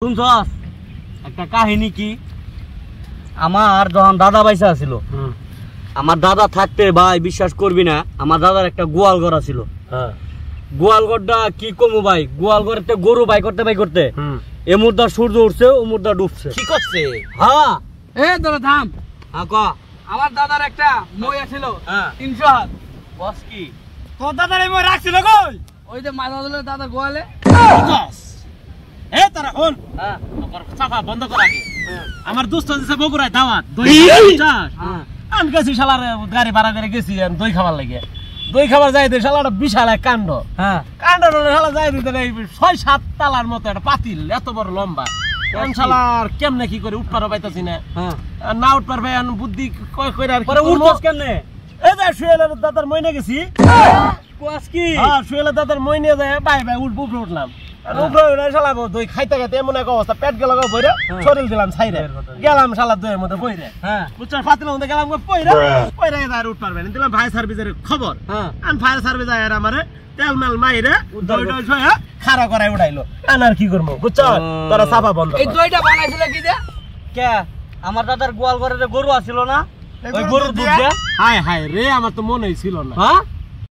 শুনছস একটা কাহিনী কি আমার যখন দাদা বাইসা ছিল আমার দাদা থাকতে ভাই বিশ্বাস করবি না আমার দাদার একটা গোয়াল ঘর ছিল। গোয়াল ঘরটা কি কমু ভাই, গোয়াল ঘরেতে গরু বাই করতে এ মুর্দা সূর্য উঠছে ও মুর্দা ডুবছে। কি করছে? হ্যাঁ এ দাদা থাম। হ্যাঁ ক আমার দাদার একটা মই ছিল 300 হাত। বস কি তোর দাদার এই মই রাখছিল কই? ওই যে মাথা ধরে দাদা গোয়ালে। এ তারা হল হ্যাঁ তোর সাফা বন্ধ কর আগে। আমার দোস্ত দিছে বগুড়ায় দাওয়াত দই চাস। আমি গেছি শালার গাড়ি ভাড়া করে গেছি দই খাবার লাগে। দই খাবার যাই দে শালাটা বিশাল এক কাণ্ড। হ্যাঁ কাণ্ড শালা যাই দিতে ৬-৭ তালার মতো একটা পাতিল এত বড় লম্বা। কোন শালার কেমনে কি করে উঠপার পাইতাছি না। হ্যাঁ না উঠপার ভাই বুদ্ধি কইরা আর পরে উঠছস কেমনে? এই যে শুয়েলের দাদার মই নিয়ে গেছি। কোয়াস কি হ্যাঁ শুয়েলের দাদার মই নিয়ে যায় ভাই উপরে উঠলাম। দই খাইতে খাইতে এমন এক অবস্থা পেট গেল বইরে শরীর দিলাম ছাইরে গেলাম শালা দইয়ের মধ্যে বইরে। হ্যাঁ বুঝছস ফাতিলের মধ্যে গেলাম পয়রা আর উঠ পারবে না। দিলাম ফায়ার সার্ভিসের খবর। হ্যাঁ আমি ফায়ার সার্ভিস আয় আর আমারে তেল মেল মাইরে দই ছয়া খাড়া করায় উঠাইলো। আর কি করবো বুঝছস তোরা সাফা বন্ধ এই দইটা বানাইছিল কি দে? কে আমার দাদার গোয়াল ঘরে গরু আছিল না, ওই গরুর দুধ দিয়া। হায় হায় রে আমার তো মনেই ছিল না। হ্যাঁ